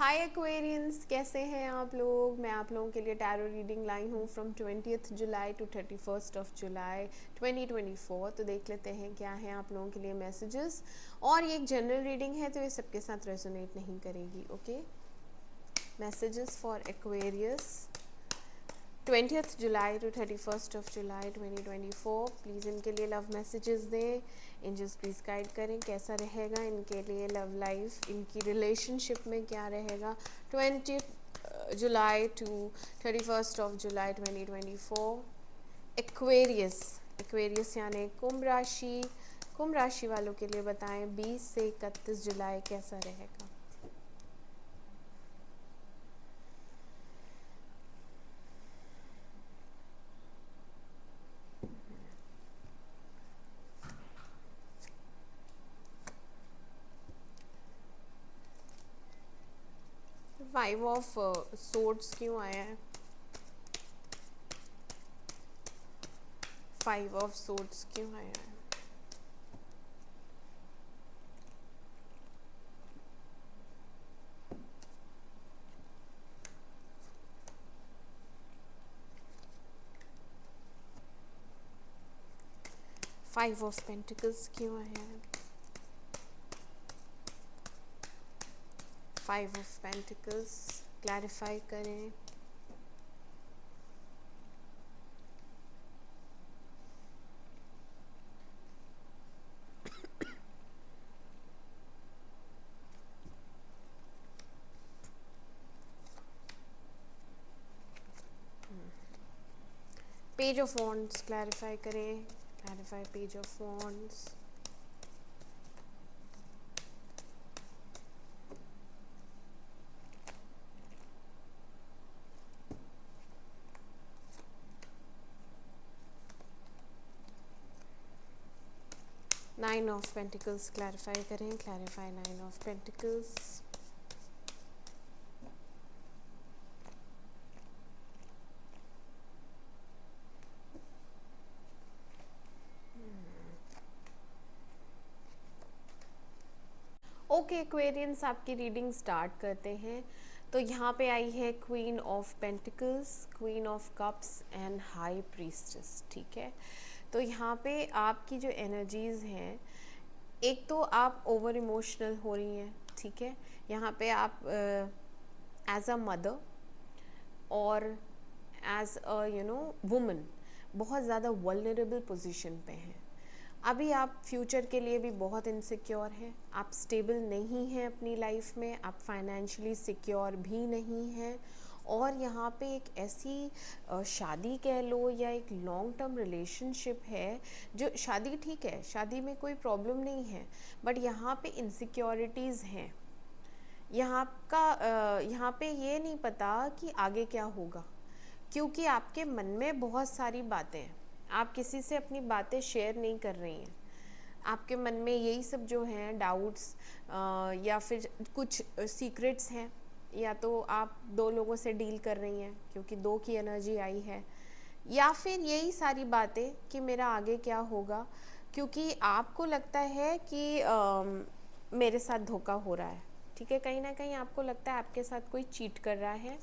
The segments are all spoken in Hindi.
हाय एक्वेरियंस, कैसे हैं आप लोग। मैं आप लोगों के लिए टैरो रीडिंग लाई हूँ from 20th July to 31st of July 2024। तो देख लेते हैं क्या है आप लोगों के लिए मैसेजेस। और ये एक जनरल रीडिंग है तो ये सबके साथ रेजोनेट नहीं करेगी। Okay, messages for Aquarius 20th July to 31st of July 2024। Please इनके लिए लव मैसेजेस दें। एंजल्स प्लीज़ गाइड करें कैसा रहेगा इनके लिए लव लाइफ, इनकी रिलेशनशिप में क्या रहेगा 20 July to 31st of July 2024। Aquarius, Aquarius यानी कुंभ राशि वालों के लिए बताएं 20 से 31 जुलाई कैसा रहेगा। 5 ऑफ सोर्ड्स क्यों आया है? 5 ऑफ सोर्ड्स क्यों आया है? फाइव ऑफ पेंटिकल्स क्यों आया है? 5 ऑफ पेंटिकल्स क्लैरिफाई करें। पेज ऑफ वॉन्ड्स क्लैरिफाई करें। Clarify page of wands. Nine of pentacles clarify करें। Clarify nine of pentacles. Okay Aquarians, आपकी रीडिंग स्टार्ट करते हैं। तो यहाँ पे आई है queen of pentacles, queen of cups and high priestess. ठीक है, तो यहाँ पे आपकी जो एनर्जीज हैं, एक तो आप ओवर इमोशनल हो रही हैं। ठीक है, यहाँ पे आप एज अ मदर और एज अ वुमन बहुत ज़्यादा वल्नरेबल पोजीशन पे हैं। अभी आप फ्यूचर के लिए भी बहुत इनसिक्योर हैं। आप स्टेबल नहीं हैं अपनी लाइफ में, आप फाइनेंशियली सिक्योर भी नहीं हैं। और यहाँ पे एक ऐसी शादी कह लो या एक लॉन्ग टर्म रिलेशनशिप है, जो शादी ठीक है, शादी में कोई प्रॉब्लम नहीं है, बट यहाँ पे इनसिक्योरिटीज़ हैं। यहाँ पे ये नहीं पता कि आगे क्या होगा, क्योंकि आपके मन में बहुत सारी बातें हैं। आप किसी से अपनी बातें शेयर नहीं कर रही हैं। आपके मन में यही सब जो हैं डाउट्स, या फिर कुछ सीक्रेट्स हैं, या तो आप दो लोगों से डील कर रही हैं क्योंकि दो की एनर्जी आई है, या फिर यही सारी बातें कि मेरा आगे क्या होगा, क्योंकि आपको लगता है कि मेरे साथ धोखा हो रहा है। ठीक है, कहीं ना कहीं आपको लगता है आपके साथ कोई चीट कर रहा है,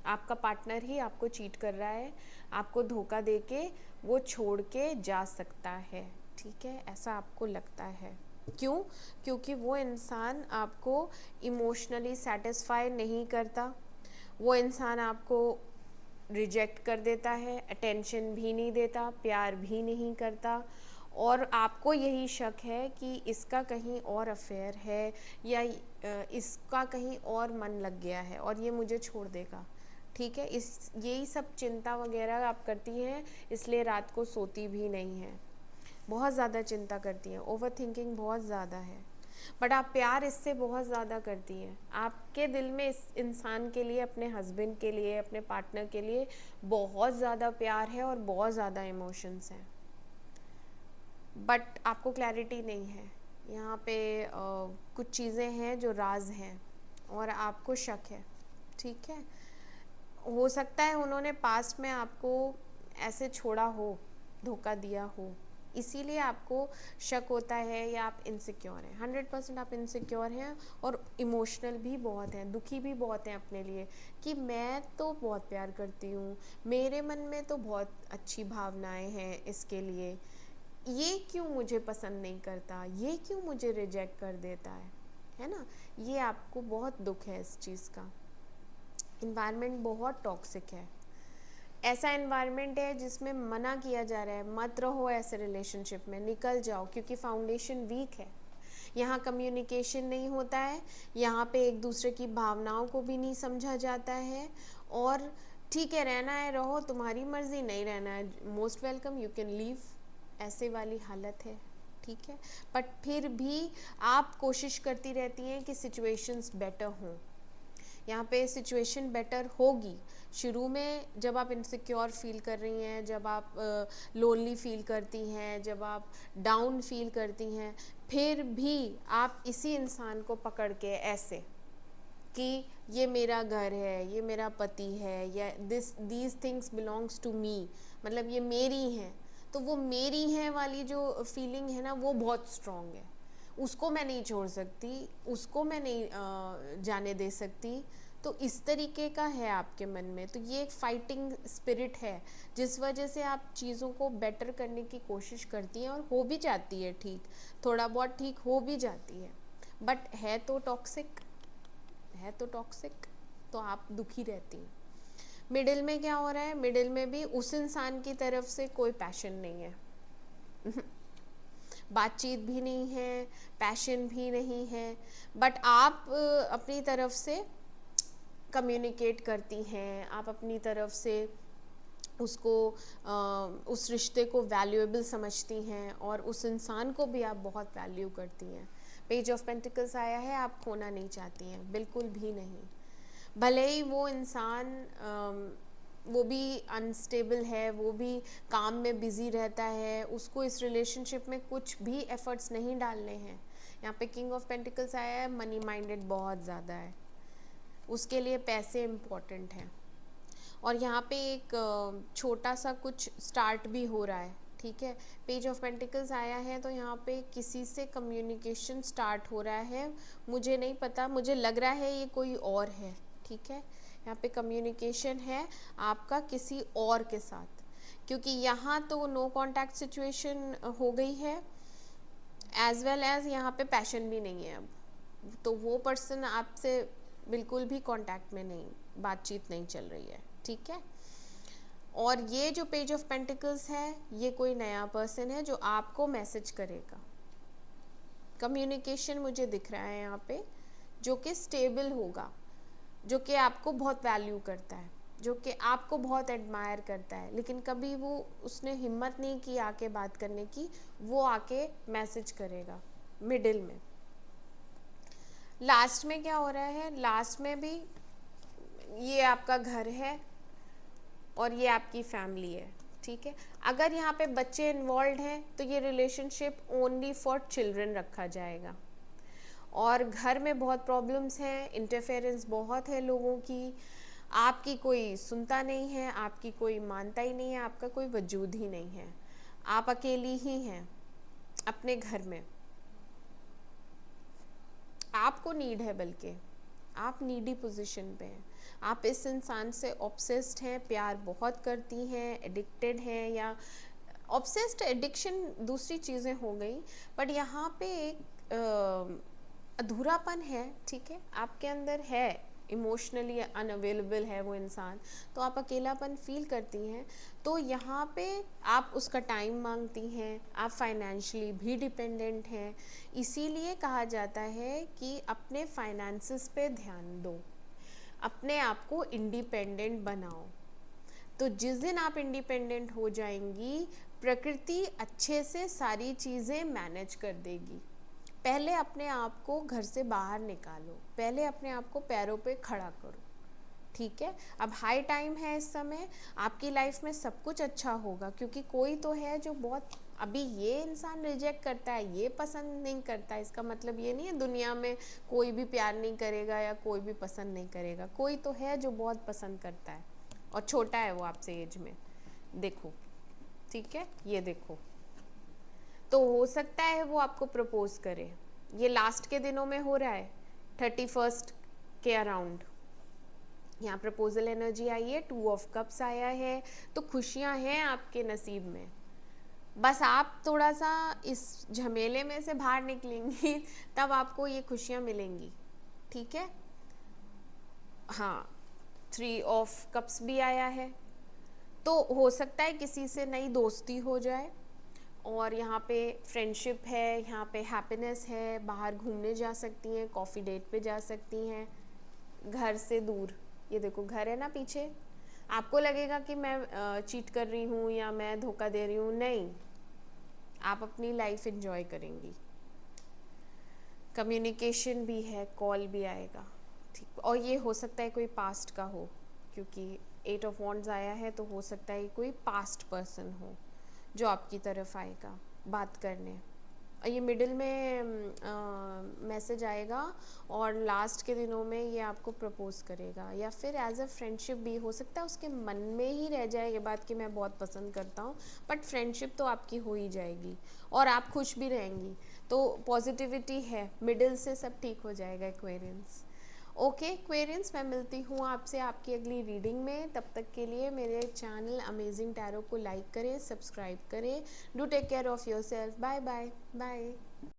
आपका पार्टनर ही आपको चीट कर रहा है, आपको धोखा देके वो छोड़ के जा सकता है। ठीक है, ऐसा आपको लगता है। क्यों? क्योंकि वो इंसान आपको इमोशनली सेटिस्फाई नहीं करता, वो इंसान आपको रिजेक्ट कर देता है, अटेंशन भी नहीं देता, प्यार भी नहीं करता, और आपको यही शक है कि इसका कहीं और अफेयर है, या इसका कहीं और मन लग गया है और ये मुझे छोड़ देगा। ठीक है, इस यही सब चिंता वगैरह आप करती हैं, इसलिए रात को सोती भी नहीं हैं, बहुत ज़्यादा चिंता करती हैं, ओवर थिंकिंग बहुत ज़्यादा है। बट आप प्यार इससे बहुत ज़्यादा करती हैं। आपके दिल में इस इंसान के लिए, अपने हस्बैंड के लिए, अपने पार्टनर के लिए बहुत ज़्यादा प्यार है और बहुत ज़्यादा इमोशंस हैं, बट आपको क्लैरिटी नहीं है। यहाँ पे कुछ चीज़ें हैं जो राज हैं और आपको शक है। ठीक है, हो सकता है उन्होंने पास्ट में आपको ऐसे छोड़ा हो, धोखा दिया हो, इसीलिए आपको शक होता है या आप इनसिक्योर हैं। 100% आप इनसिक्योर हैं और इमोशनल भी बहुत हैं, दुखी भी बहुत हैं अपने लिए कि मैं तो बहुत प्यार करती हूँ, मेरे मन में तो बहुत अच्छी भावनाएं हैं इसके लिए, ये क्यों मुझे पसंद नहीं करता, ये क्यों मुझे रिजेक्ट कर देता है ना। ये आपको बहुत दुख है इस चीज़ का। इन्वायरमेंट बहुत टॉक्सिक है, ऐसा एनवायरनमेंट है जिसमें मना किया जा रहा है मत रहो ऐसे रिलेशनशिप में, निकल जाओ, क्योंकि फाउंडेशन वीक है। यहाँ कम्युनिकेशन नहीं होता है, यहाँ पे एक दूसरे की भावनाओं को भी नहीं समझा जाता है, और ठीक है रहना है रहो, तुम्हारी मर्जी, नहीं रहना है most welcome, you can leave, ऐसे वाली हालत है। ठीक है, बट फिर भी आप कोशिश करती रहती हैं कि सिचुएशंस बेटर हों। यहाँ पे सिचुएशन बेटर होगी। शुरू में जब आप इनसिक्योर फील कर रही हैं, जब आप लोनली फील करती हैं, जब आप डाउन फील करती हैं, फिर भी आप इसी इंसान को पकड़ के ऐसे कि ये मेरा घर है, ये मेरा पति है, या these things belongs to me, मतलब ये मेरी हैं, तो वो मेरी हैं वाली जो फीलिंग है ना, वो बहुत स्ट्रॉन्ग है। उसको मैं नहीं छोड़ सकती, उसको मैं नहीं जाने दे सकती। तो इस तरीके का है आपके मन में, तो ये एक फाइटिंग स्पिरिट है जिस वजह से आप चीज़ों को बेटर करने की कोशिश करती हैं, और हो भी जाती है ठीक, थोड़ा बहुत ठीक हो भी जाती है, बट है तो टॉक्सिक, है तो टॉक्सिक, तो आप दुखी रहती हैं। मिडिल में क्या हो रहा है, मिडिल में भी उस इंसान की तरफ से कोई पैशन नहीं है बातचीत भी नहीं है, पैशन भी नहीं है, बट आप अपनी तरफ से कम्युनिकेट करती हैं, आप अपनी तरफ से उसको उस रिश्ते को वैल्यूएबल समझती हैं, और उस इंसान को भी आप बहुत वैल्यू करती हैं। पेज ऑफ पेंटिकल्स आया है, आप खोना नहीं चाहती हैं, बिल्कुल भी नहीं। भले ही वो इंसान वो भी अनस्टेबल है, वो भी काम में बिज़ी रहता है, उसको इस रिलेशनशिप में कुछ भी एफर्ट्स नहीं डालने हैं। यहाँ पे किंग ऑफ पेंटिकल्स आया है, मनी माइंडेड बहुत ज़्यादा है, उसके लिए पैसे इम्पॉर्टेंट हैं, और यहाँ पे एक छोटा सा कुछ स्टार्ट भी हो रहा है। ठीक है, पेज ऑफ पेंटिकल्स आया है, तो यहाँ पे किसी से कम्युनिकेशन स्टार्ट हो रहा है, मुझे नहीं पता, मुझे लग रहा है ये कोई और है। ठीक है, यहाँ पे कम्युनिकेशन है आपका किसी और के साथ, क्योंकि यहाँ तो नो कॉन्टैक्ट सिचुएशन हो गई है, एज वेल एज यहाँ पे पैशन भी नहीं है अब, तो वो पर्सन आपसे बिल्कुल भी कांटेक्ट में नहीं, बातचीत नहीं चल रही है। ठीक है, और ये जो पेज ऑफ पेंटिकल्स है, ये कोई नया पर्सन है जो आपको मैसेज करेगा। कम्युनिकेशन मुझे दिख रहा है यहाँ पे, जो कि स्टेबल होगा, जो कि आपको बहुत वैल्यू करता है, जो कि आपको बहुत एडमायर करता है, लेकिन कभी वो उसने हिम्मत नहीं की आके बात करने की, वो आके मैसेज करेगा मिडिल में। लास्ट में क्या हो रहा है, लास्ट में भी ये आपका घर है और ये आपकी फैमिली है। ठीक है, अगर यहाँ पे बच्चे इन्वॉल्व हैं तो ये रिलेशनशिप ओनली फॉर चिल्ड्रन रखा जाएगा, और घर में बहुत प्रॉब्लम्स हैं, इंटरफेरेंस बहुत है लोगों की, आपकी कोई सुनता नहीं है, आपकी कोई मानता ही नहीं है, आपका कोई वजूद ही नहीं है, आप अकेली ही हैं अपने घर में, आपको नीड है, बल्कि आप नीडी पोजीशन पे हैं, आप इस इंसान से ऑब्सेस्ड हैं, प्यार बहुत करती हैं, एडिक्टेड हैं, या ऑब्सेस्ड एडिक्शन दूसरी चीज़ें हो गई, बट यहाँ पे एक अधूरापन है। ठीक है, आपके अंदर है, इमोशनली अनअवेलेबल है वो इंसान, तो आप अकेलापन फील करती हैं, तो यहाँ पे आप उसका टाइम मांगती हैं, आप फाइनेंशियली भी डिपेंडेंट हैं, इसीलिए कहा जाता है कि अपने फाइनेंसेस पे ध्यान दो, अपने आप को इंडिपेंडेंट बनाओ। तो जिस दिन आप इंडिपेंडेंट हो जाएंगी, प्रकृति अच्छे से सारी चीज़ें मैनेज कर देगी। पहले अपने आप को घर से बाहर निकालो, पहले अपने आप को पैरों पे खड़ा करो। ठीक है, अब हाई टाइम है इस समय, आपकी लाइफ में सब कुछ अच्छा होगा, क्योंकि कोई तो है जो बहुत, अभी ये इंसान रिजेक्ट करता है, ये पसंद नहीं करता, इसका मतलब ये नहीं है दुनिया में कोई भी प्यार नहीं करेगा या कोई भी पसंद नहीं करेगा, कोई तो है जो बहुत पसंद करता है, और छोटा है वो आपसे एज में। देखो, ठीक है, ये देखो, तो हो सकता है वो आपको प्रपोज करे। ये लास्ट के दिनों में हो रहा है, 31st के अराउंड। यहाँ प्रपोजल एनर्जी आई है, 2 ऑफ कप्स आया है, तो खुशियाँ हैं आपके नसीब में। बस आप थोड़ा सा इस झमेले में से बाहर निकलेंगी तब आपको ये खुशियाँ मिलेंगी, ठीक है। हाँ, 3 ऑफ कप्स भी आया है, तो हो सकता है किसी से नई दोस्ती हो जाए, और यहाँ पे फ्रेंडशिप है, यहाँ पे हैप्पीनेस है, बाहर घूमने जा सकती हैं, कॉफ़ी डेट पे जा सकती हैं, घर से दूर। ये देखो घर है ना पीछे, आपको लगेगा कि मैं चीट कर रही हूँ या मैं धोखा दे रही हूँ, नहीं, आप अपनी लाइफ एंजॉय करेंगी। कम्युनिकेशन भी है, कॉल भी आएगा, ठीक। और ये हो सकता है कोई पास्ट का हो, क्योंकि 8 ऑफ वॉन्ड्स आया है, तो हो सकता है कोई पास्ट पर्सन हो जो आपकी तरफ आएगा बात करने। और ये मिडिल में मैसेज आएगा, और लास्ट के दिनों में ये आपको प्रपोज करेगा, या फिर एज अ फ्रेंडशिप भी हो सकता है। उसके मन में ही रह जाए ये बात कि मैं बहुत पसंद करता हूँ, बट फ्रेंडशिप तो आपकी हो ही जाएगी और आप खुश भी रहेंगी। तो पॉजिटिविटी है, मिडिल से सब ठीक हो जाएगा एक्वेरियंस। ओके एक्वेरियंस, मैं मिलती हूँ आपसे आपकी अगली रीडिंग में। तब तक के लिए मेरे चैनल अमेजिंग टैरो को लाइक करें, सब्सक्राइब करें। Do take care of yourself. Bye bye bye.